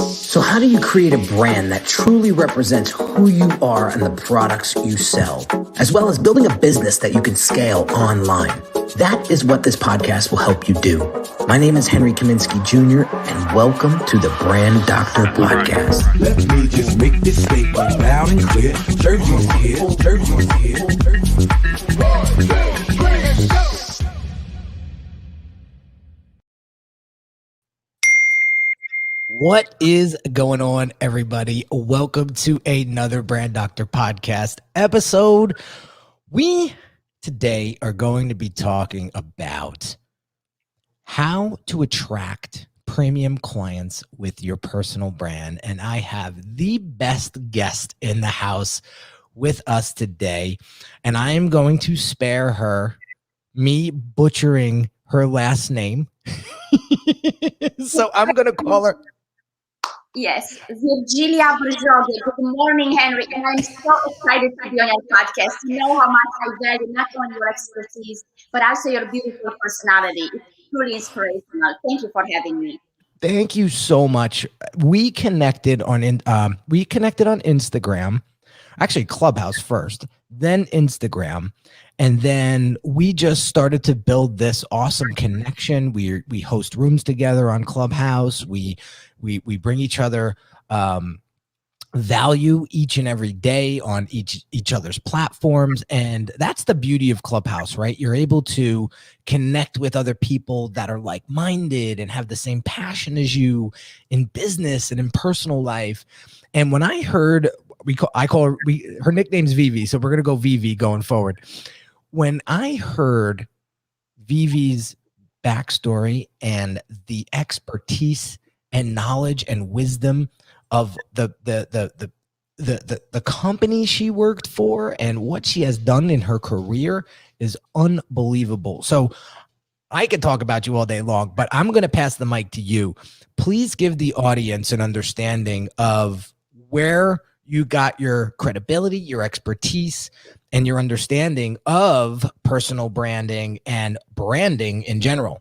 So how do you create a brand that truly represents who you are and the products you sell, as well as building a business that you can scale online? That is what this podcast will help you do. My name is Henry Kaminski Jr., and welcome to the Brand Doctor Podcast. Let me just make this statement loud and clear. Jersey's here, Jersey's here. What is going on, everybody? Welcome to another Brand Doctor Podcast episode. We today are going to be talking about how to attract premium clients with your personal brand. And I have the best guest in the house with us today. And I am going to spare her me butchering her last name. So I'm going to call her. Yes, Virgilia Berjogi. Good morning, Henry. And I'm so excited to be on your podcast. You know how much I value not only your expertise, but also your beautiful personality. It's truly inspirational. Thank you for having me. Thank you so much. We connected on Instagram, actually Clubhouse first, then Instagram. And then we just started to build this awesome connection. We host rooms together on Clubhouse. We bring each other value each and every day on each other's platforms. And that's the beauty of Clubhouse, right? You're able to connect with other people that are like-minded and have the same passion as you in business and in personal life. And when I heard, her nickname's Vivi, so we're going to go Vivi going forward. When I heard Vivi's backstory and the expertise and knowledge and wisdom of the company she worked for and what she has done in her career is unbelievable. So I could talk about you all day long, but I'm going to pass the mic to you. Please give the audience an understanding of where you got your credibility, your expertise, and your understanding of personal branding and branding in general.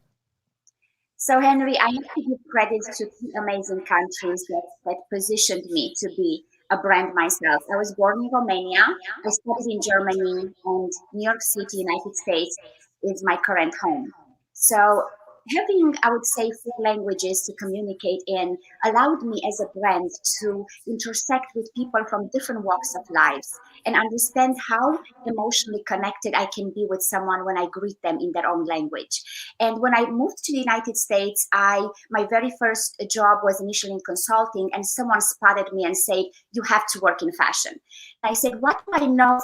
So, Henry, I have to give credit to two amazing countries that positioned me to be a brand myself. I was born in Romania. I studied in Germany, and New York City, United States, is my current home. So having, I would say, 4 languages to communicate in allowed me as a brand to intersect with people from different walks of lives and understand how emotionally connected I can be with someone when I greet them in their own language. And when I moved to the United States, my very first job was initially in consulting, and someone spotted me and said, "You have to work in fashion." I said, "What do I know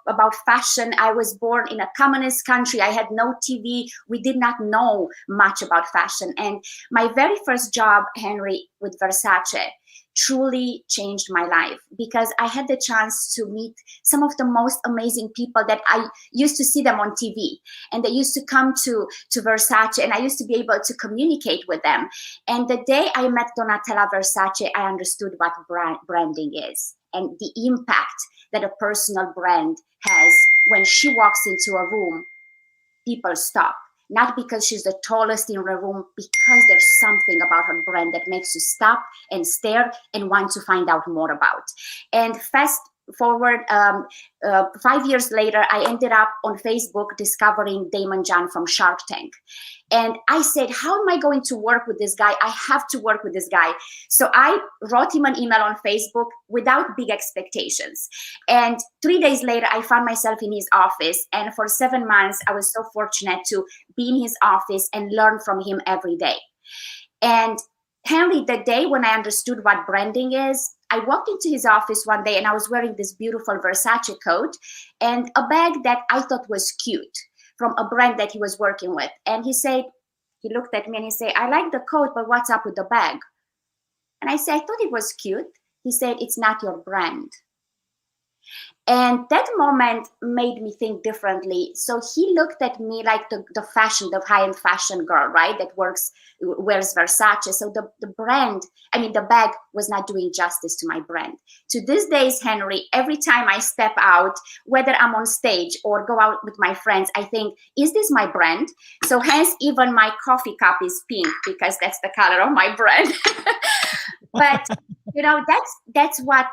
about fashion? I was born in a communist country. I had no TV. We did not know much about fashion." And my very first job, Henry, with Versace truly changed my life because I had the chance to meet some of the most amazing people that I used to see them on TV, and they used to come to Versace, and I used to be able to communicate with them. And the day I met Donatella Versace, I understood what branding is and the impact that a personal brand has. When she walks into a room, people stop. Not because she's the tallest in the room, because there's something about her brand that makes you stop and stare and want to find out more about. And fast forward, 5 years later, I ended up on Facebook discovering Damon John from Shark Tank. And I said, how am I going to work with this guy? I have to work with this guy. So I wrote him an email on Facebook without big expectations. And 3 days later, I found myself in his office. And for 7 months, I was so fortunate to be in his office and learn from him every day. And Henry, the day when I understood what branding is, I walked into his office one day and I was wearing this beautiful Versace coat and a bag that I thought was cute from a brand that he was working with. And he looked at me and he said, "I like the coat, but what's up with the bag?" And I said, "I thought it was cute." He said, "It's not your brand." And that moment made me think differently. So he looked at me like the fashion, the high-end fashion girl, right? That wears Versace. So the brand, the bag was not doing justice to my brand. To this day, Henry, every time I step out, whether I'm on stage or go out with my friends, I think, is this my brand? So hence even my coffee cup is pink because that's the color of my brand. But that's what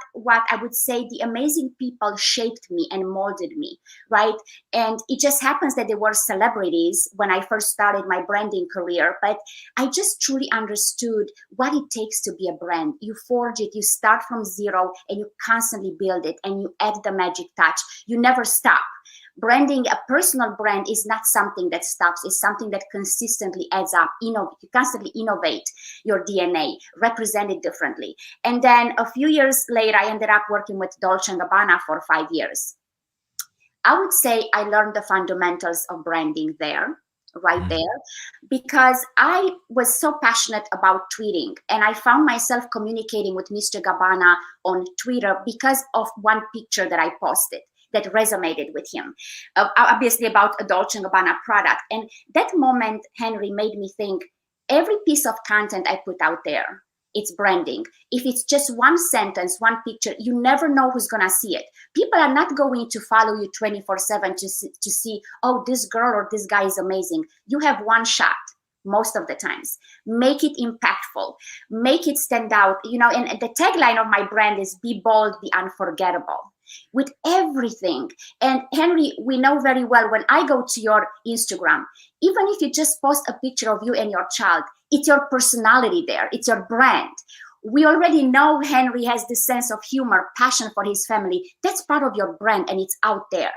I would say. The amazing people shaped me and molded me, right? And it just happens that they were celebrities when I first started my branding career, but I just truly understood what it takes to be a brand. You forge it, you start from zero, and you constantly build it, and you add the magic touch. You never stop. Branding, a personal brand, is not something that stops. It's something that consistently adds up. You constantly innovate your DNA, represent it differently. And then a few years later, I ended up working with Dolce & Gabbana for 5 years. I would say I learned the fundamentals of branding there, right there, because I was so passionate about tweeting, and I found myself communicating with Mr. Gabbana on Twitter because of one picture that I posted that resonated with him, obviously about a Dolce & Gabbana product. And that moment, Henry, made me think, every piece of content I put out there, it's branding. If it's just one sentence, one picture, you never know who's going to see it. People are not going to follow you 24/7 to see, oh, this girl or this guy is amazing. You have one shot most of the times. Make it impactful, make it stand out. And the tagline of my brand is be bold, be unforgettable. With everything. And Henry, we know very well, when I go to your Instagram, even if you just post a picture of you and your child, it's your personality there. It's your brand. We already know Henry has this sense of humor, passion for his family. That's part of your brand, and it's out there.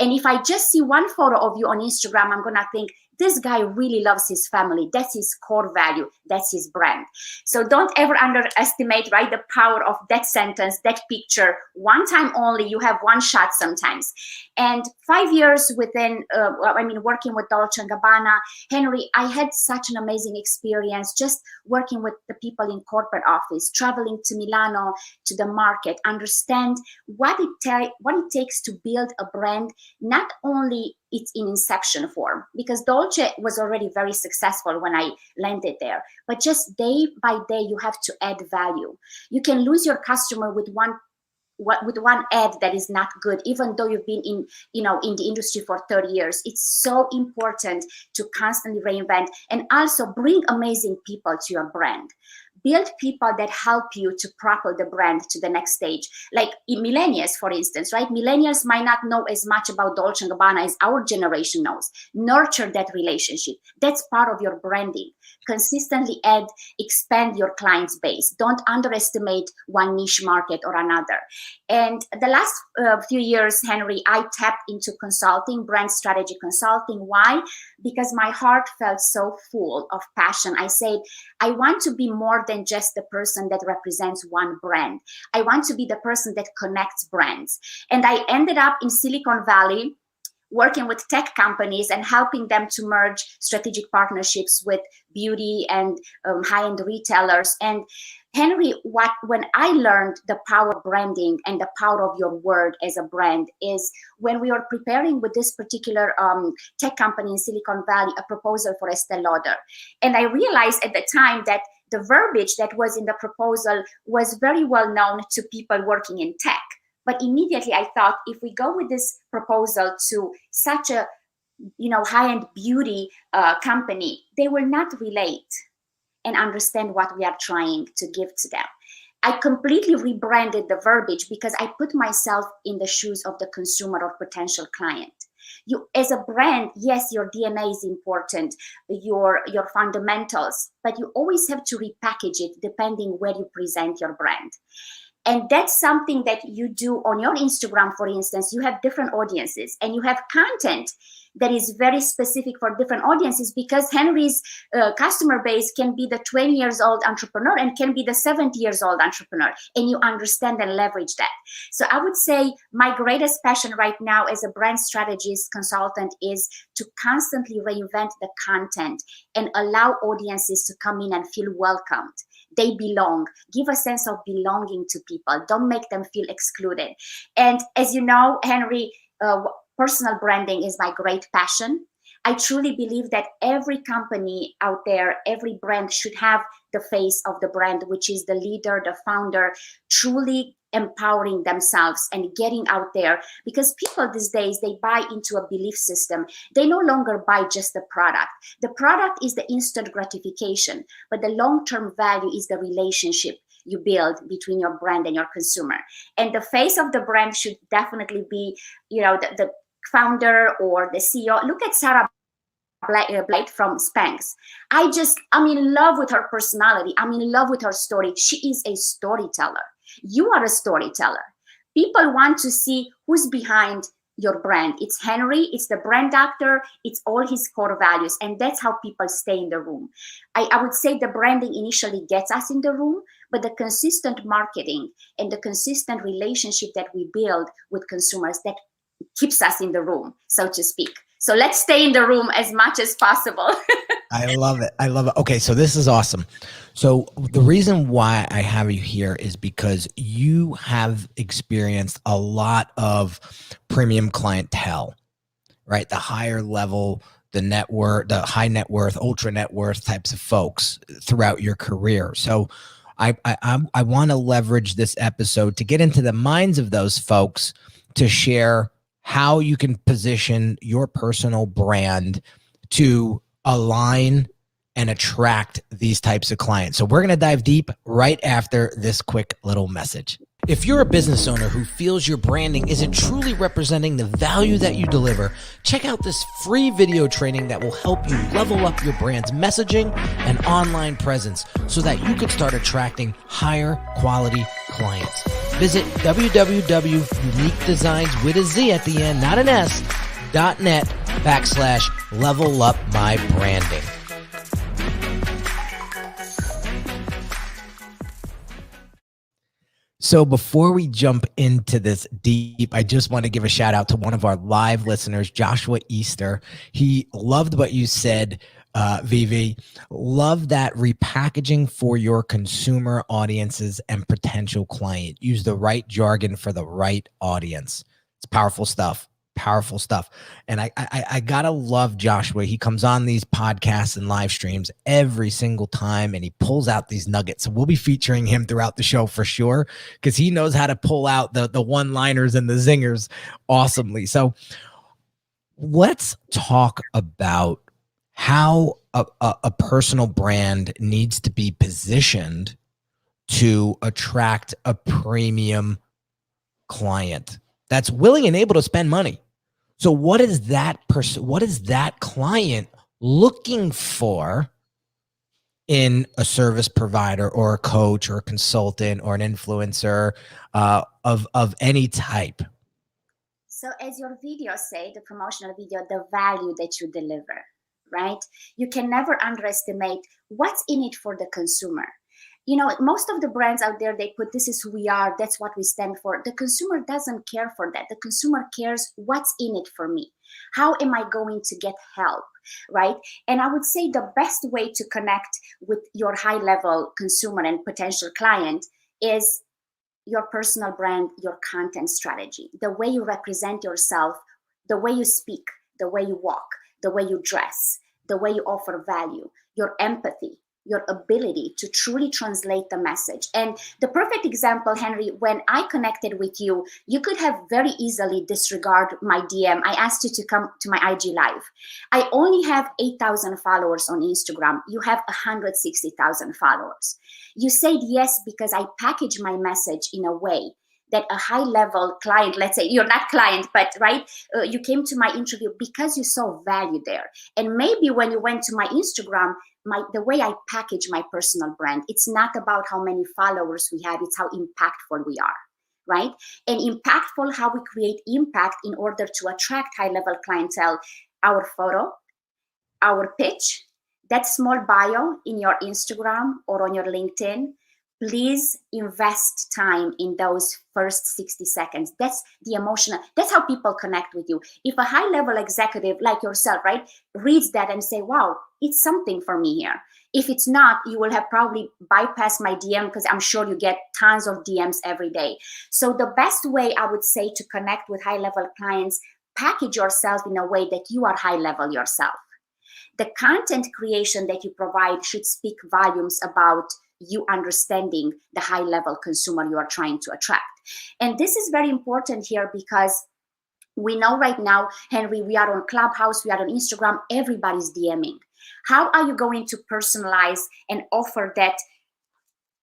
And if I just see one photo of you on Instagram, I'm going to think, this guy really loves his family. That's his core value. That's his brand. So don't ever underestimate, right, the power of that sentence, that picture. One time only. You have one shot sometimes. And 5 years within, working with Dolce & Gabbana, Henry, I had such an amazing experience just working with the people in corporate office, traveling to Milano, to the market, understand what it takes to build a brand, not only it's in inception form, because Dolce was already very successful when I landed there, but just day by day, you have to add value. You can lose your customer with one ad that is not good, even though you've been in the industry for 30 years. It's so important to constantly reinvent and also bring amazing people to your brand. Build people that help you to propel the brand to the next stage. Like millennials, for instance, right? Millennials might not know as much about Dolce & Gabbana as our generation knows. Nurture that relationship. That's part of your branding. Consistently expand your client's base. Don't underestimate one niche market or another. And the last few years, Henry, I tapped into consulting, brand strategy consulting. Why? Because my heart felt so full of passion. I said, I want to be more than just the person that represents one brand. I want to be the person that connects brands. And I ended up in Silicon Valley working with tech companies and helping them to merge strategic partnerships with beauty and high-end retailers. And Henry, when I learned the power of branding and the power of your word as a brand is when we were preparing with this particular tech company in Silicon Valley, a proposal for Estée Lauder. And I realized at the time that the verbiage that was in the proposal was very well known to people working in tech. But immediately I thought, if we go with this proposal to such a high-end beauty company, they will not relate and understand what we are trying to give to them. I completely rebranded the verbiage because I put myself in the shoes of the consumer or potential client. You, as a brand, yes, your DNA is important, your fundamentals, but you always have to repackage it depending where you present your brand. And that's something that you do on your Instagram, for instance. You have different audiences and you have content that is very specific for different audiences because Henry's customer base can be the 20 years old entrepreneur and can be the 70 years old entrepreneur. And you understand and leverage that. So I would say my greatest passion right now as a brand strategist consultant is to constantly reinvent the content and allow audiences to come in and feel welcomed. They belong. Give a sense of belonging to people. Don't make them feel excluded. And as you know, Henry, personal branding is my great passion. I truly believe that every company out there, every brand should have the face of the brand, which is the leader, the founder, truly empowering themselves and getting out there. Because people these days, they buy into a belief system. They no longer buy just the product. The product is the instant gratification, but the long-term value is the relationship. you build between your brand and your consumer. And the face of the brand should definitely be, the founder or the CEO. Look at Sarah Blight from Spanx. I'm in love with her personality. I'm in love with her story. She is a storyteller. You are a storyteller. People want to see who's behind your brand. It's Henry, it's the brand doctor, it's all his core values. And that's how people stay in the room. I would say the branding initially gets us in the room, but the consistent marketing and the consistent relationship that we build with consumers, that keeps us in the room, so to speak. So let's stay in the room as much as possible. I love it. I love it. Okay, so this is awesome. So the reason why I have you here is because you have experienced a lot of premium clientele, right? The higher level, the high net worth, ultra net worth types of folks throughout your career. So I want to leverage this episode to get into the minds of those folks to share how you can position your personal brand to align and attract these types of clients. So we're going to dive deep right after this quick little message. If you're a business owner who feels your branding isn't truly representing the value that you deliver, check out this free video training that will help you level up your brand's messaging and online presence so that you can start attracting higher quality clients. Visit www.uniquedesignz with a Z at the end, not an S, .net/level up my branding. So before we jump into this deep, I just want to give a shout out to one of our live listeners, Joshua Easter. He loved what you said, Vivi. Love that repackaging for your consumer audiences and potential client. Use the right jargon for the right audience. It's powerful stuff. Powerful stuff. And I gotta love Joshua. He comes on these podcasts and live streams every single time and he pulls out these nuggets. So we'll be featuring him throughout the show for sure, because he knows how to pull out the one-liners and the zingers awesomely. So let's talk about how a personal brand needs to be positioned to attract a premium client that's willing and able to spend money. So what is that client looking for in a service provider or a coach or a consultant or an influencer of any type? So as your videos say, the promotional video, the value that you deliver, right? You can never underestimate what's in it for the consumer. Most of the brands out there, they put, this is who we are, that's what we stand for. The consumer doesn't care for that. The consumer cares what's in it for me. How am I going to get help, right? And I would say the best way to connect with your high-level consumer and potential client is your personal brand, your content strategy, the way you represent yourself, the way you speak, the way you walk, the way you dress, the way you offer value, your empathy, your ability to truly translate the message. And the perfect example, Henry, when I connected with you, you could have very easily disregard my DM. I asked you to come to my IG live. I only have 8,000 followers on Instagram. You have 160,000 followers. You said yes because I package my message in a way that a high-level client, let's say you're not client, but right, you came to my interview because you saw value there. And maybe when you went to my Instagram, the way I package my personal brand, it's not about how many followers we have, it's how impactful we are, right? And impactful, how we create impact in order to attract high-level clientele. Our photo, our pitch, that small bio in your Instagram or on your LinkedIn, please invest time in those first 60 seconds. That's the emotional, that's how people connect with you. If a high-level executive like yourself, right, reads that and say, wow, it's something for me here. If it's not, you will have probably bypassed my DM because I'm sure you get tons of DMs every day. So the best way I would say to connect with high-level clients, package yourself in a way that you are high-level yourself. The content creation that you provide should speak volumes about you understanding the high-level consumer you are trying to attract. And this is very important here because we know right now, Henry, we are on Clubhouse, we are on Instagram, everybody's DMing. How are you going to personalize and offer that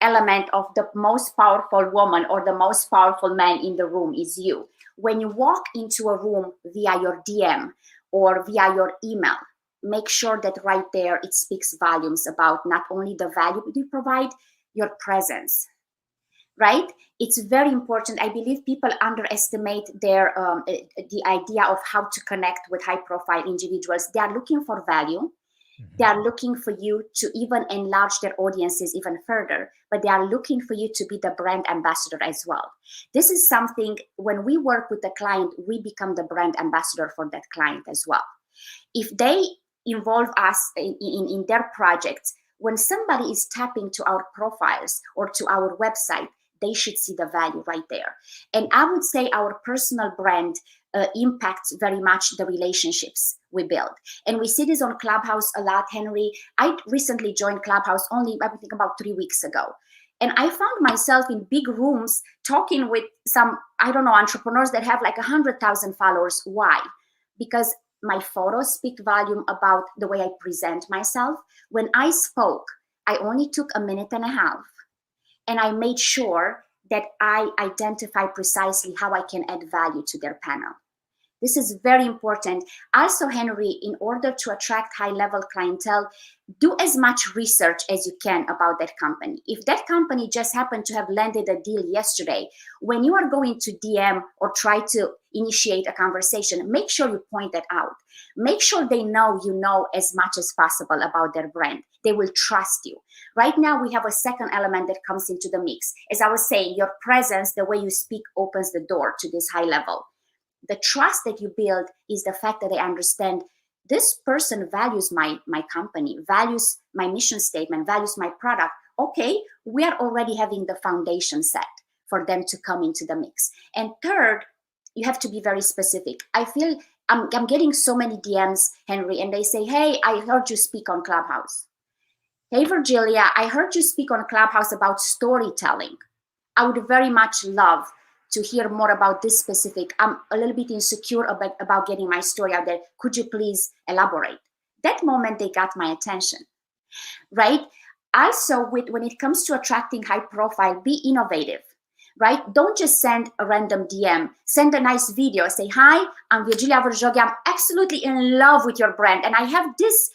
element of the most powerful woman or the most powerful man in the room is you. When you walk into a room via your DM or via your email, make sure that right there it speaks volumes about not only the value you provide, your presence, right? It's very important. I believe people underestimate their the idea of how to connect with high-profile individuals. They are looking for value. They are looking for you to even enlarge their audiences even further, but they are looking for you to be the brand ambassador as well. This is something, when we work with the client, we become the brand ambassador for that client as well. If they involve us in their projects, when somebody is tapping to our profiles or to our website, they should see the value right there. And I would say our personal brand impacts very much the relationships we build. And we see this on Clubhouse a lot, Henry. I recently joined Clubhouse only, I think, about 3 weeks ago. And I found myself in big rooms talking with some, I don't know, entrepreneurs that have like 100,000 followers. Why? Because my photos speak volume about the way I present myself. When I spoke, I only took a minute and a half. And I made sure that I identify precisely how I can add value to their panel. This is very important. Also, Henry, in order to attract high-level clientele, do as much research as you can about that company. If that company just happened to have landed a deal yesterday, when you are going to DM or try to initiate a conversation, make sure you point that out. Make sure they know you know as much as possible about their brand. They will trust you. Right now, we have a second element that comes into the mix. As I was saying, your presence, the way you speak, opens the door to this high level. The trust that you build is the fact that they understand this person values my company, values my mission statement, values my product. Okay, we are already having the foundation set for them to come into the mix. And third, you have to be very specific. I feel I'm getting so many DMs, Henry, and they say, hey, I heard you speak on Clubhouse. Hey, Virgilia, I heard you speak on Clubhouse about storytelling. I would very much love to hear more about this specific. I'm a little bit insecure about getting my story out there. Could you please elaborate? That moment, they got my attention, right? Also, when it comes to attracting high profile, be innovative, right? Don't just send a random DM. Send a nice video. Say, hi, I'm Virgilia Verjogi. I'm absolutely in love with your brand. And I have this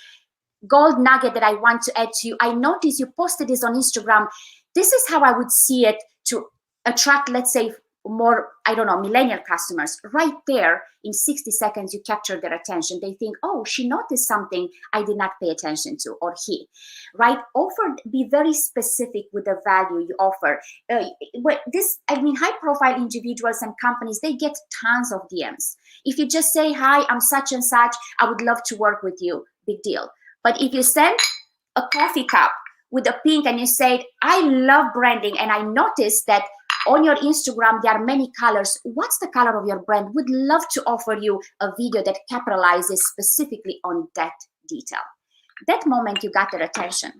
gold nugget that I want to add to you. I noticed you posted this on Instagram. This is how I would see it to attract, let's say, more, I don't know, millennial customers. Right there, in 60 seconds, you capture their attention. They think, oh, she noticed something I did not pay attention to, or he, right? Be very specific with the value you offer. High-profile individuals and companies, they get tons of DMs. If you just say, hi, I'm such and such, I would love to work with you, big deal. But if you send a coffee cup with a pink and you say, I love branding, and I noticed that on your Instagram, there are many colors. What's the color of your brand? Would love to offer you a video that capitalizes specifically on that detail. That moment, you got their attention,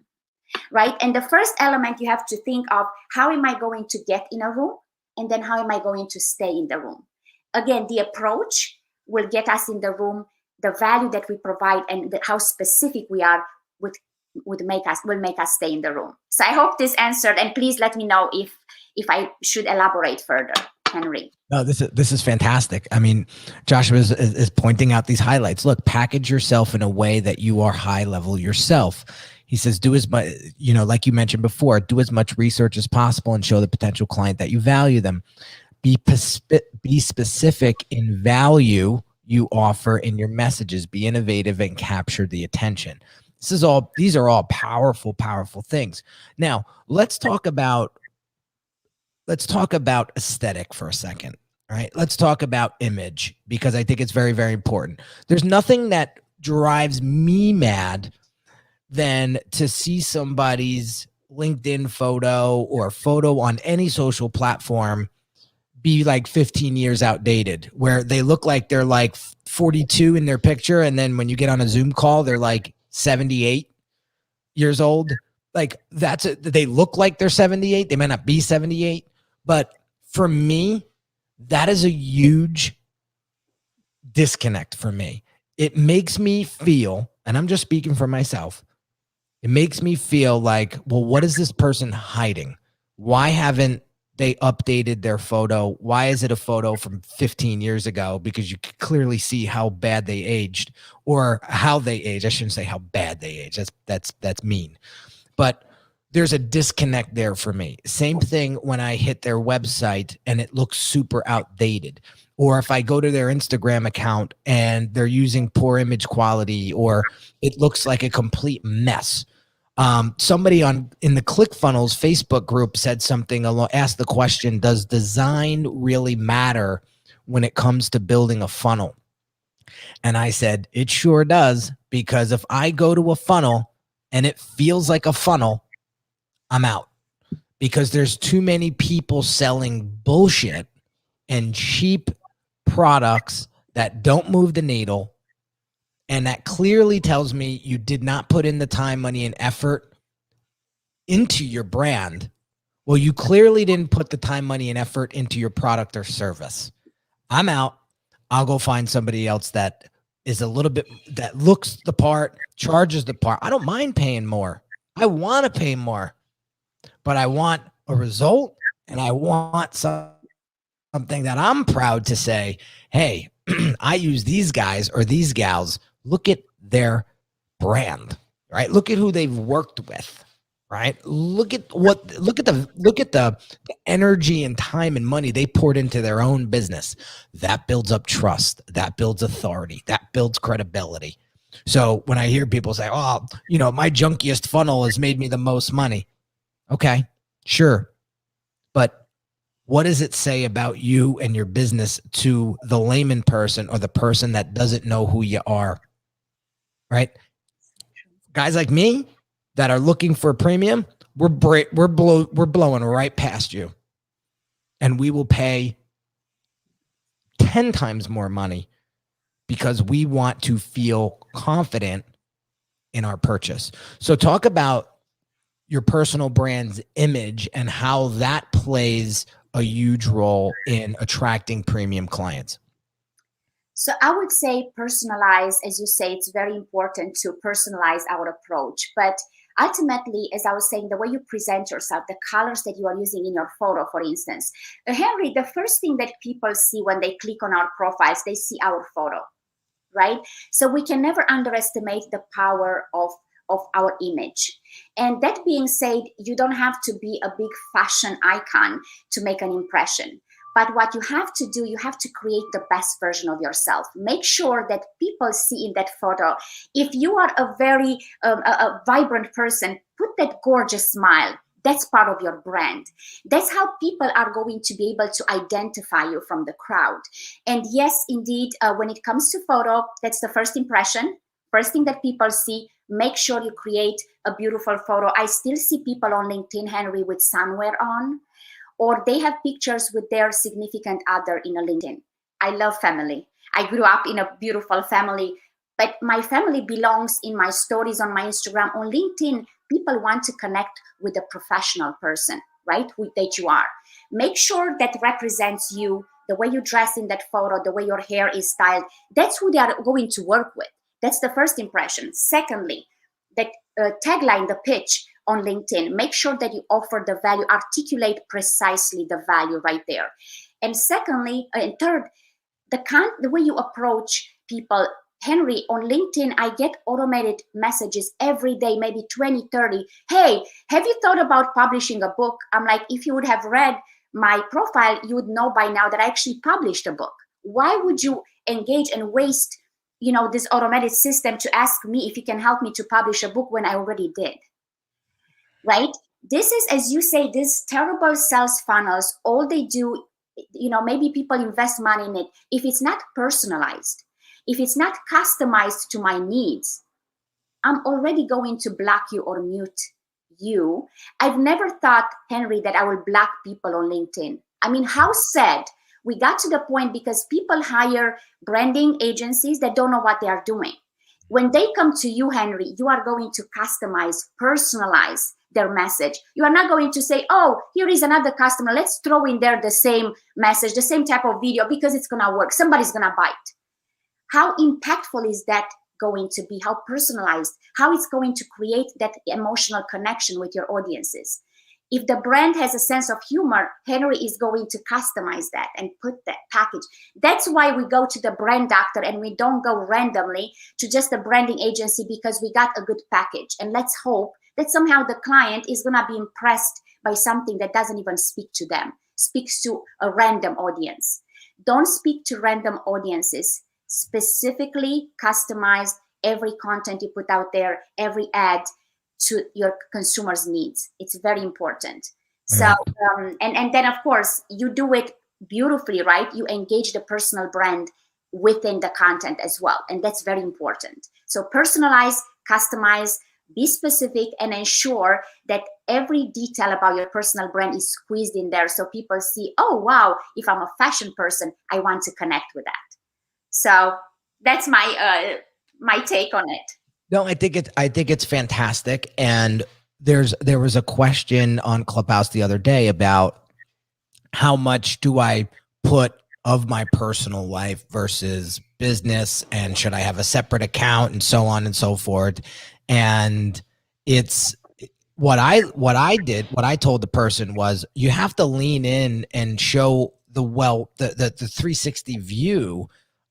right? And the first element you have to think of, how am I going to get in a room? And then how am I going to stay in the room? Again, the approach will get us in the room. The value that we provide and how specific we are will make us stay in the room. So I hope this answered, and please let me know if I should elaborate further, Henry. No, this is fantastic. I mean, Joshua is pointing out these highlights. Look, package yourself in a way that you are high level yourself. He says, do as much, like you mentioned before, do as much research as possible and show the potential client that you value them. Be specific in value you offer in your messages. Be innovative and capture the attention. These are all powerful, powerful things. Now, let's talk about aesthetic for a second. All right. Let's talk about image, because I think it's very, very important. There's nothing that drives me mad than to see somebody's LinkedIn photo or photo on any social platform be like 15 years outdated, where they look like they're like 42 in their picture. And then when you get on a Zoom call, they're like 78 years old. Like they look like they're 78. They might not be 78. But for me, that is a huge disconnect for me. It makes me feel, and I'm just speaking for myself, It makes me feel like, well, what is this person hiding? Why haven't they updated their photo? Why is it a photo from 15 years ago? Because you can clearly see how bad they aged, or how they aged. I shouldn't say how bad they aged. That's mean. But there's a disconnect there for me. Same thing when I hit their website and it looks super outdated. Or if I go to their Instagram account and they're using poor image quality, or it looks like a complete mess. Somebody in the ClickFunnels Facebook group said something along, asked the question, does design really matter when it comes to building a funnel? And I said, it sure does, because if I go to a funnel and it feels like a funnel, I'm out, because there's too many people selling bullshit and cheap products that don't move the needle. And that clearly tells me you did not put in the time, money, and effort into your brand. Well, you clearly didn't put the time, money, and effort into your product or service. I'm out. I'll go find somebody else that is a little bit, that looks the part, charges the part. I don't mind paying more. I want to pay more, but I want a result, and I want something that I'm proud to say, hey, I use these guys or these gals. Look at their brand, right? Look at who they've worked with, right? Look at the energy and time and money they poured into their own business. That builds up trust. That builds authority. That builds credibility. So when I hear people say, oh, my junkiest funnel has made me the most money. Okay, sure. But what does it say about you and your business to the layman person, or the person that doesn't know who you are? Right? Guys like me that are looking for a premium, we're blowing right past you, and we will pay 10 times more money because we want to feel confident in our purchase. So talk about your personal brand's image and how that plays a huge role in attracting premium clients. So I would say personalize, as you say, it's very important to personalize our approach. But ultimately, as I was saying, the way you present yourself, the colors that you are using in your photo, for instance. Henry, the first thing that people see when they click on our profiles, they see our photo, right? So we can never underestimate the power of our image. And that being said, you don't have to be a big fashion icon to make an impression. But what you have to do, you have to create the best version of yourself. Make sure that people see in that photo. If you are a very a vibrant person, put that gorgeous smile. That's part of your brand. That's how people are going to be able to identify you from the crowd. And yes, indeed, when it comes to photo, that's the first impression. First thing that people see. Make sure you create a beautiful photo. I still see people on LinkedIn, Henry, with sunwear on, or they have pictures with their significant other in a LinkedIn. I love family. I grew up in a beautiful family, but my family belongs in my stories on my Instagram. On LinkedIn, people want to connect with a professional person, right? That you are. Make sure that represents you, the way you dress in that photo, the way your hair is styled. That's who they are going to work with. That's the first impression. Secondly, that tagline, the pitch on LinkedIn, make sure that you offer the value, articulate precisely the value right there. And secondly, and third, the way you approach people. Henry, on LinkedIn, I get automated messages every day, maybe 20, 30. Hey, have you thought about publishing a book? I'm like, if you would have read my profile, you would know by now that I actually published a book. Why would you engage and waste this automated system to ask me if you can help me to publish a book when I already did, right? This is, as you say, these terrible sales funnels, all they do, maybe people invest money in it. If it's not personalized, if it's not customized to my needs, I'm already going to block you or mute you. I've never thought, Henry, that I will block people on LinkedIn. I mean, how sad. We got to the point because people hire branding agencies that don't know what they are doing. When they come to you, Henry, you are going to customize, personalize their message. You are not going to say, oh, here is another customer. Let's throw in there the same message, the same type of video because it's going to work. Somebody's going to buy it. How impactful is that going to be, how personalized, how it's going to create that emotional connection with your audiences. If the brand has a sense of humor, Henry is going to customize that and put that package. That's why we go to the brand doctor and we don't go randomly to just a branding agency because we got a good package. And let's hope that somehow the client is going to be impressed by something that doesn't even speak to them, speaks to a random audience. Don't speak to random audiences. Specifically customize every content you put out there, every ad to your consumers' needs. It's very important. So, and then of course you do it beautifully, right? You engage the personal brand within the content as well. And that's very important. So personalize, customize, be specific, and ensure that every detail about your personal brand is squeezed in there. So people see, oh, wow, if I'm a fashion person, I want to connect with that. So that's my take on it. No, I think it's fantastic. And there was a question on Clubhouse the other day about how much do I put of my personal life versus business, and should I have a separate account, and so on and so forth. And it's what I told the person was, you have to lean in and show the 360 view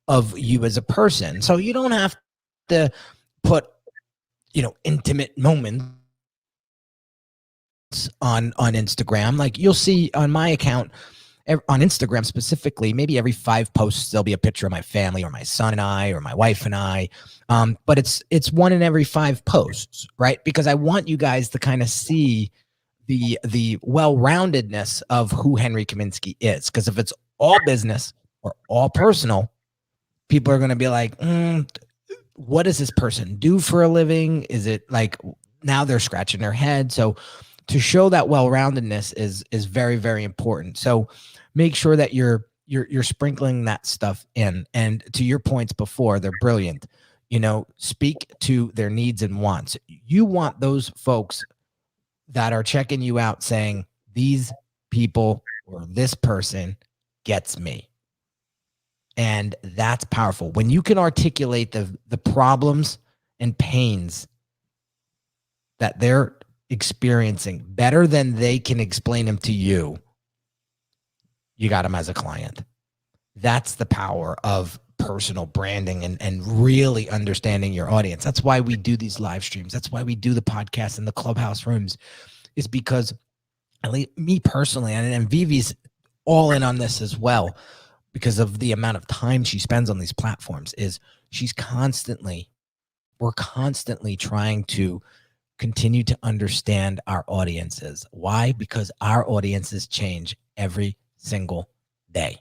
of you as a person. So you don't have to put, intimate moments on Instagram. Like you'll see on my account on Instagram specifically, maybe every 5 posts, there'll be a picture of my family or my son and I, or my wife and I. But it's 1 in every 5 posts, right? Because I want you guys to kind of see the well-roundedness of who Henry Kaminski is. Because if it's all business or all personal, people are going to be like, what does this person do for a living? Is it like, now they're scratching their head. So to show that well-roundedness is very, very important. So make sure that you're sprinkling that stuff in. And to your points before, they're brilliant. Speak to their needs and wants. You want those folks that are checking you out saying, these people or this person gets me. And that's powerful. When you can articulate the problems and pains that they're experiencing better than they can explain them to you, you got them as a client. That's the power of personal branding and really understanding your audience. That's why we do these live streams. That's why we do the podcast in the Clubhouse rooms, is because, at least me personally, and Vivi's all in on this as well, because of the amount of time she spends on these platforms, is we're constantly trying to continue to understand our audiences. Why? Because our audiences change every single day.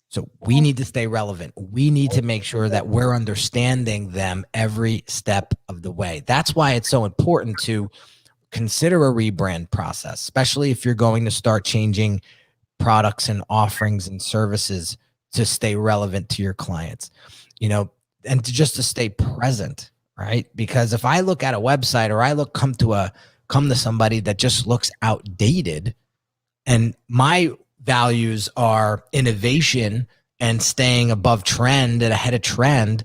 So we need to stay relevant. We need to make sure that we're understanding them every step of the way. That's why it's so important to consider a rebrand process, especially if you're going to start changing products and offerings and services to stay relevant to your clients, and to stay present, right? Because if I look at a website, or come to somebody that just looks outdated, and my values are innovation and staying above trend and ahead of trend,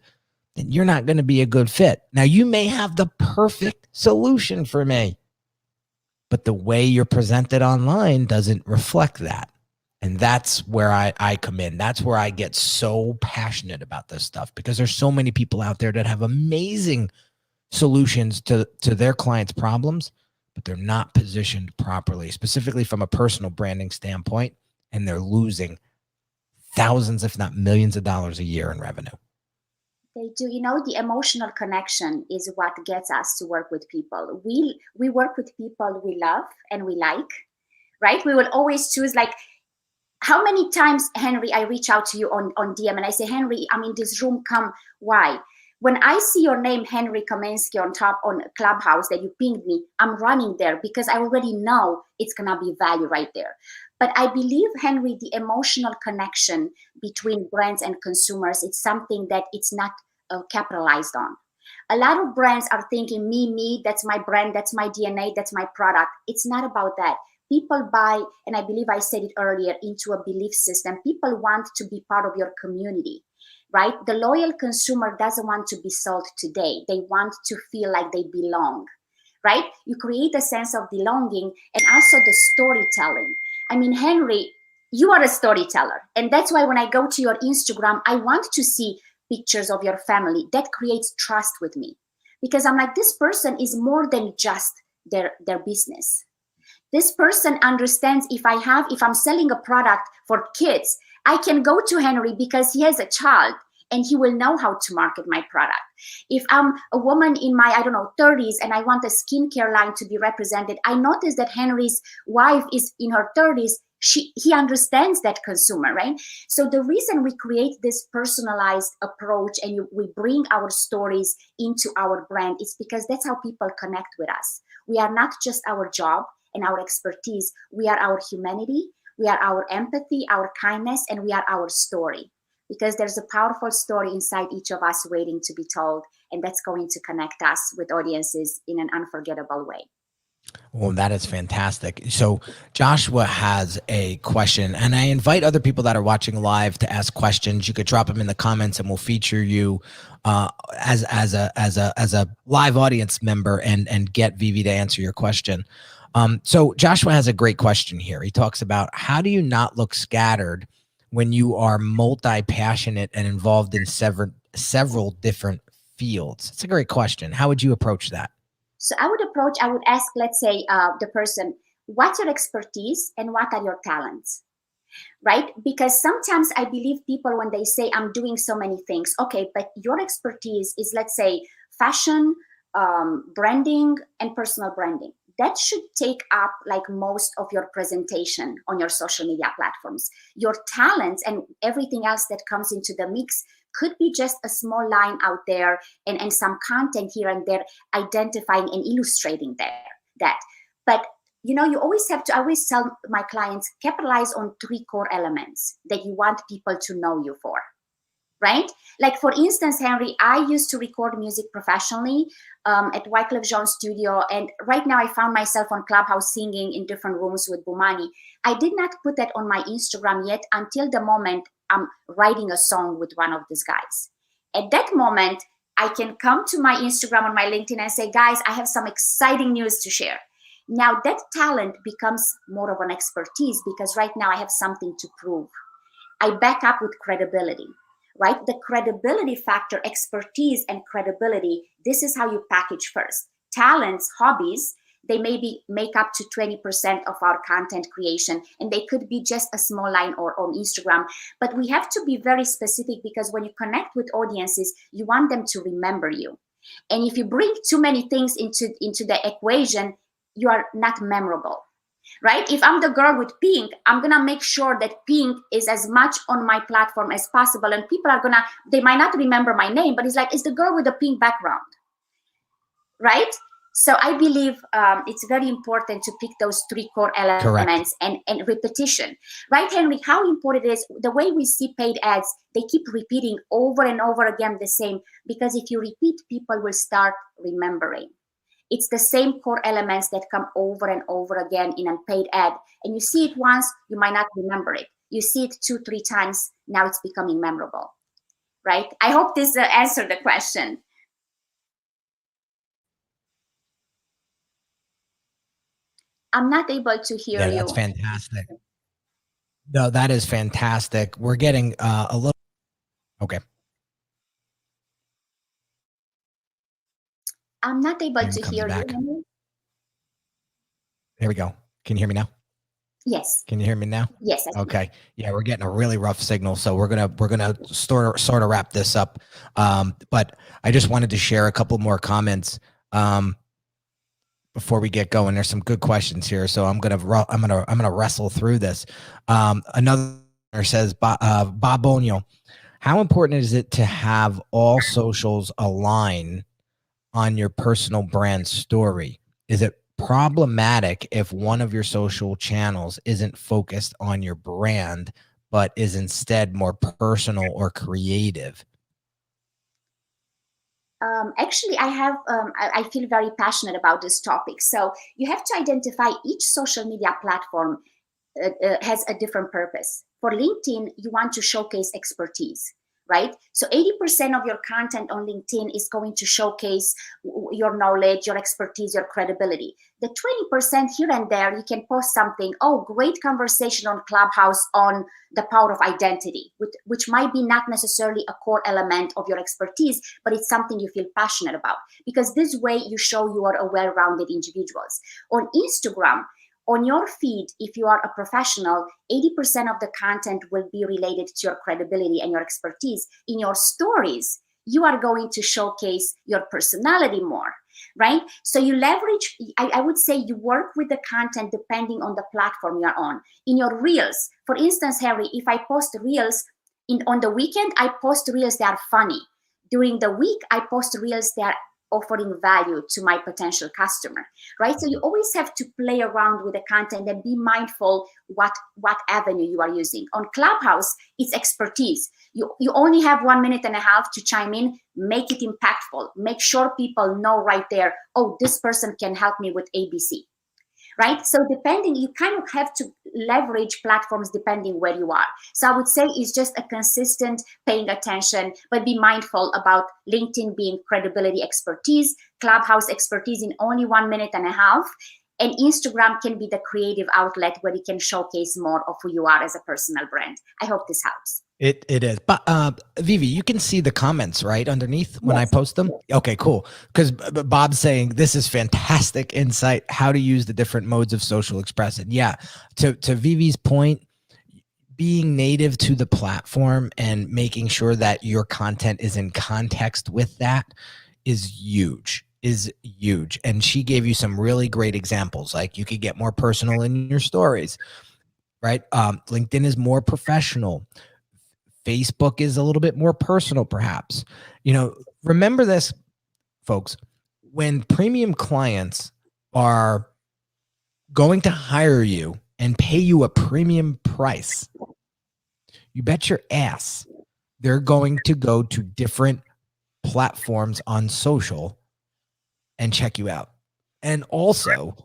then you're not going to be a good fit. Now, you may have the perfect solution for me, but the way you're presented online doesn't reflect that. And that's where I come in. That's where I get so passionate about this stuff, because there's so many people out there that have amazing solutions to their clients' problems, but they're not positioned properly, specifically from a personal branding standpoint, and they're losing thousands, if not millions of dollars a year in revenue. They do. The emotional connection is what gets us to work with people. We work with people we love and we like, right? We will always choose, like, how many times, Henry, I reach out to you on DM and I say, Henry, I'm in this room, come. Why? When I see your name, Henry Kaminski, on top on Clubhouse that you pinged me, I'm running there because I already know it's going to be value right there. But I believe, Henry, the emotional connection between brands and consumers, it's something that it's not capitalized on. A lot of brands are thinking, me, that's my brand, that's my DNA, that's my product. It's not about that. People buy, and I believe I said it earlier, into a belief system. People want to be part of your community. right? The loyal consumer doesn't want to be sold today. They want to feel like they belong, right? You create a sense of belonging and also the storytelling. I mean, Henry, you are a storyteller. And that's why when I go to your Instagram, I want to see pictures of your family. That creates trust with me because I'm like, this person is more than just their business. This person understands if I'm selling a product for kids, I can go to Henry because he has a child and he will know how to market my product. If I'm a woman in my, 30s and I want a skincare line to be represented, I notice that Henry's wife is in her 30s. He understands that consumer, right? So the reason we create this personalized approach and we bring our stories into our brand is because that's how people connect with us. We are not just our job and our expertise. We are our humanity. We are our empathy, our kindness, and we are our story. Because there's a powerful story inside each of us waiting to be told, and that's going to connect us with audiences in an unforgettable way. Well, that is fantastic. So Joshua has a question, and I invite other people that are watching live to ask questions. You could drop them in the comments, and we'll feature you as a live audience member and get Vivi to answer your question. So Joshua has a great question here. He talks about, how do you not look scattered when you are multi-passionate and involved in several different fields? It's a great question. How would you approach that? So I would ask, let's say, the person, what's your expertise and what are your talents, right? Because sometimes I believe people when they say I'm doing so many things, okay, but your expertise is, let's say, fashion, branding, and personal branding. That should take up like most of your presentation on your social media platforms. Your talents and everything else that comes into the mix could be just a small line out there and some content here and there identifying and illustrating that. But you always have to, I always tell my clients, capitalize on 3 core elements that you want people to know you for, right? Like for instance, Henry, I used to record music professionally at Wyclef Jean Studio. And right now I found myself on Clubhouse singing in different rooms with Bumani. I did not put that on my Instagram yet until the moment I'm writing a song with one of these guys. At that moment, I can come to my Instagram or my LinkedIn and say, guys, I have some exciting news to share. Now that talent becomes more of an expertise because right now I have something to prove. I back up with credibility, right? The credibility factor, expertise and credibility, this is how you package first. Talents, hobbies, they maybe make up to 20% of our content creation, and they could be just a small line or on Instagram. But we have to be very specific because when you connect with audiences, you want them to remember you. And if you bring too many things into the equation, you are not memorable, right? If I'm the girl with pink, I'm going to make sure that pink is as much on my platform as possible. And people are they might not remember my name, but it's like, it's the girl with the pink background, right? So I believe it's very important to pick those 3 core elements and repetition, right, Henry? How important it is, the way we see paid ads, they keep repeating over and over again the same, because if you repeat, people will start remembering. It's the same core elements that come over and over again in a paid ad. And you see it once, you might not remember it. You see it 2-3 times, now it's becoming memorable, right? I hope this answered the question. I'm not able to hear you. Yeah, that's fantastic. No, that is fantastic. We're getting a little, okay. I'm not able to hear you. There we go. Can you hear me now? Yes. Can you hear me now? Yes. Okay. Yeah, we're getting a really rough signal, so we're gonna sort of wrap this up. But I just wanted to share a couple more comments before we get going. There's some good questions here, so I'm gonna wrestle through this. Another says, Bob Bonio, how important is it to have all socials align on your personal brand story? Is it problematic if one of your social channels isn't focused on your brand, but is instead more personal or creative? Actually, I feel very passionate about this topic. So you have to identify each social media platform has a different purpose. For LinkedIn, you want to showcase expertise. right? So 80% of your content on LinkedIn is going to showcase your knowledge, your expertise, your credibility. The 20% here and there, you can post something, oh, great conversation on Clubhouse on the power of identity, which might be not necessarily a core element of your expertise, but it's something you feel passionate about. Because this way you show you are a well-rounded individuals. On Instagram, on your feed, if you are a professional, 80% of the content will be related to your credibility and your expertise. In your stories, you are going to showcase your personality more, right? So you leverage, I would say you work with the content depending on the platform you're on. In your reels, for instance, Harry, if I post reels on the weekend, I post reels that are funny. During the week, I post reels that are offering value to my potential customer, right? So you always have to play around with the content and be mindful what avenue you are using. On Clubhouse, it's expertise. You only have 1.5 minutes to chime in, make it impactful, make sure people know right there, oh, this person can help me with ABC. Right? So depending, you kind of have to leverage platforms depending where you are. So I would say it's just a consistent paying attention, but be mindful about LinkedIn being credibility expertise, Clubhouse expertise in only 1.5 minutes, and Instagram can be the creative outlet where you can showcase more of who you are as a personal brand. I hope this helps. It is. But Vivi, you can see the comments right underneath when Yes. I post them. Okay, cool. Because Bob's saying this is fantastic insight, how to use the different modes of social expression. Yeah. To Vivi's point, being native to the platform and making sure that your content is in context with that is huge. And she gave you some really great examples. Like you could get more personal in your stories, right? LinkedIn is more professional. Facebook is a little bit more personal, perhaps. Remember this, folks, when premium clients are going to hire you and pay you a premium price, you bet your ass they're going to go to different platforms on social and check you out. And also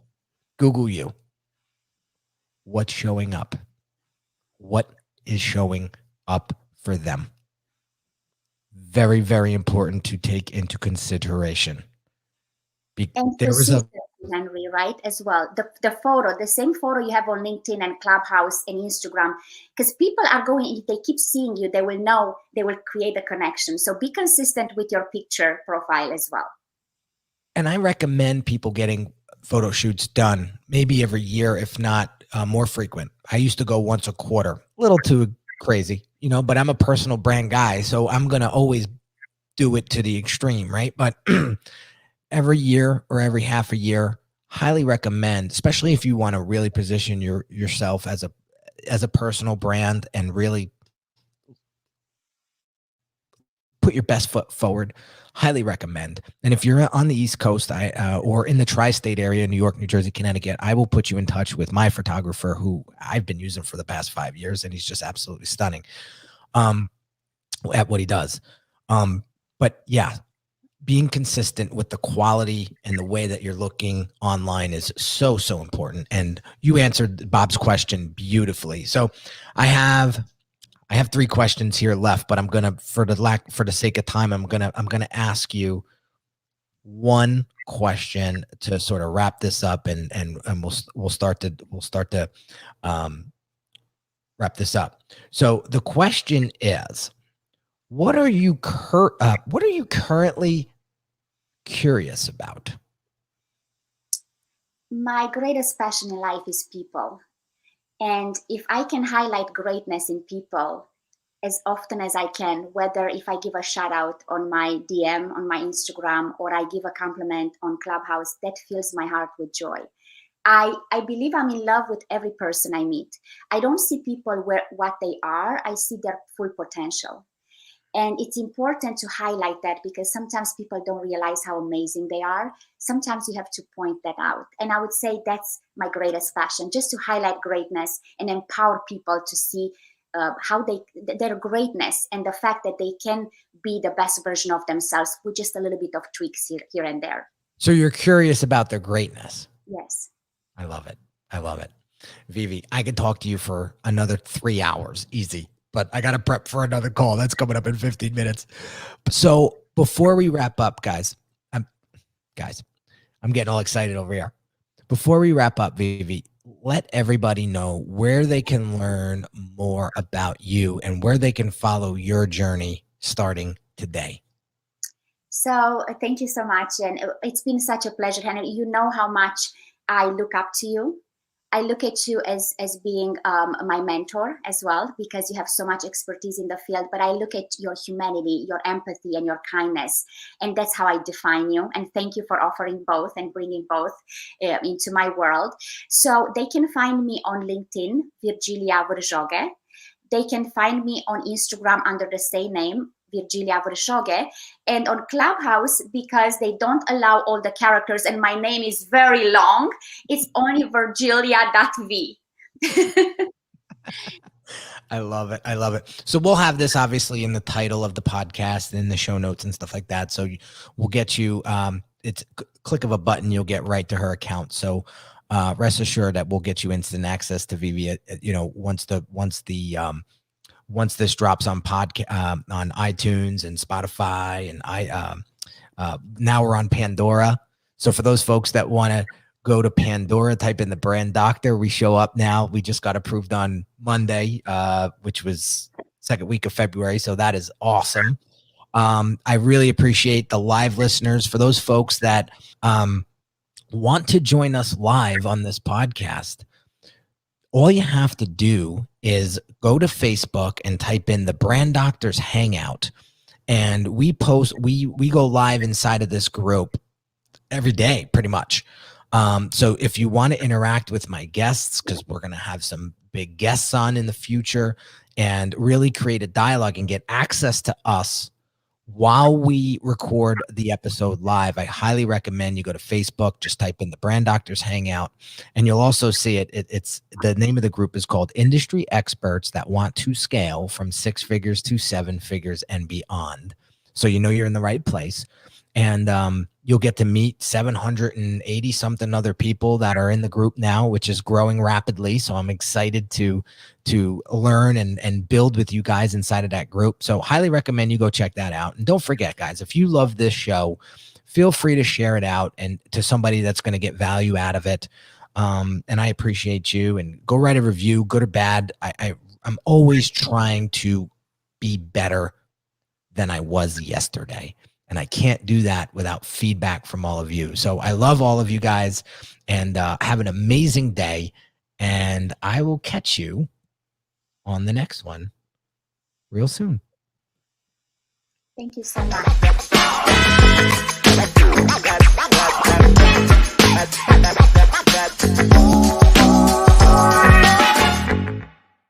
Google you. What's showing up? What is showing up for them? Very, very important to take into consideration. And There was a Henry, right, as well. The same photo you have on LinkedIn and Clubhouse and Instagram, because people are going, if they keep seeing you, they will know, they will create a connection. So be consistent with your picture profile as well. And I recommend people getting photo shoots done maybe every year, if not more frequent. I used to go once a quarter, a little too crazy, but I'm a personal brand guy, so I'm going to always do it to the extreme, right? But every year or every half a year, highly recommend, especially if you want to really position yourself as a personal brand and really put your best foot forward. Highly recommend. And if you're on the East Coast, or in the tri-state area, New York, New Jersey, Connecticut, I will put you in touch with my photographer who I've been using for the past 5 years, and he's just absolutely stunning at what he does. But yeah, being consistent with the quality and the way that you're looking online is so, so important. And you answered Bob's question beautifully. So I have 3 questions here left, but I'm gonna, for the sake of time, I'm gonna ask you one question to sort of wrap this up, and we'll start to wrap this up. So the question is, what are you currently curious about? My greatest passion in life is people. And if I can highlight greatness in people as often as I can, whether if I give a shout out on my DM, on my Instagram, or I give a compliment on Clubhouse, that fills my heart with joy. I believe I'm in love with every person I meet. I don't see people what they are, I see their full potential. And it's important to highlight that because sometimes people don't realize how amazing they are. Sometimes you have to point that out. And I would say that's my greatest passion, just to highlight greatness and empower people to see how their greatness and the fact that they can be the best version of themselves with just a little bit of tweaks here and there. So you're curious about their greatness. Yes. I love it. Vivi, I could talk to you for another 3 hours. Easy. but I got to prep for another call. That's coming up in 15 minutes. So before we wrap up, guys, I'm getting all excited over here. Before we wrap up, Vivi, let everybody know where they can learn more about you and where they can follow your journey starting today. So thank you so much. And it's been such a pleasure, Henry. You know how much I look up to you. I look at you as being my mentor as well, because you have so much expertise in the field. But I look at your humanity, your empathy, and your kindness. And that's how I define you. And thank you for offering both and bringing both into my world. So they can find me on LinkedIn, Virgilia Vršoge. They can find me on Instagram under the same name, Virgilia Vršoge, and on Clubhouse, because they don't allow all the characters and my name is very long, it's only Virgilia.v. I love it. I love it. So we'll have this obviously in the title of the podcast and in the show notes and stuff like that. So we'll get you, it's click of a button, you'll get right to her account. So rest assured that we'll get you instant access to Vivi, once this drops on on iTunes and Spotify, and now we're on Pandora. So for those folks that want to go to Pandora, type in the brand doctor. We show up now. We just got approved on Monday, which was second week of February. So that is awesome. I really appreciate the live listeners. For those folks that want to join us live on this podcast, all you have to do is go to Facebook and type in the Brand Doctors Hangout. And we go live inside of this group every day, pretty much. So if you want to interact with my guests, because we're going to have some big guests on in the future, and really create a dialogue and get access to us while we record the episode live, I highly recommend you go to Facebook, just type in the Brand Doctors Hangout, and you'll also see it. It's the name of the group is called Industry Experts That Want to Scale from 6 Figures to 7 Figures and Beyond. So you know you're in the right place. And you'll get to meet 780 something other people that are in the group now, which is growing rapidly. So I'm excited to learn and build with you guys inside of that group. So highly recommend you go check that out. And don't forget, guys, if you love this show, feel free to share it out and to somebody that's going to get value out of it. And I appreciate you. And go write a review, good or bad. I'm always trying to be better than I was yesterday. And I can't do that without feedback from all of you. So I love all of you guys, and have an amazing day. And I will catch you on the next one real soon. Thank you so much.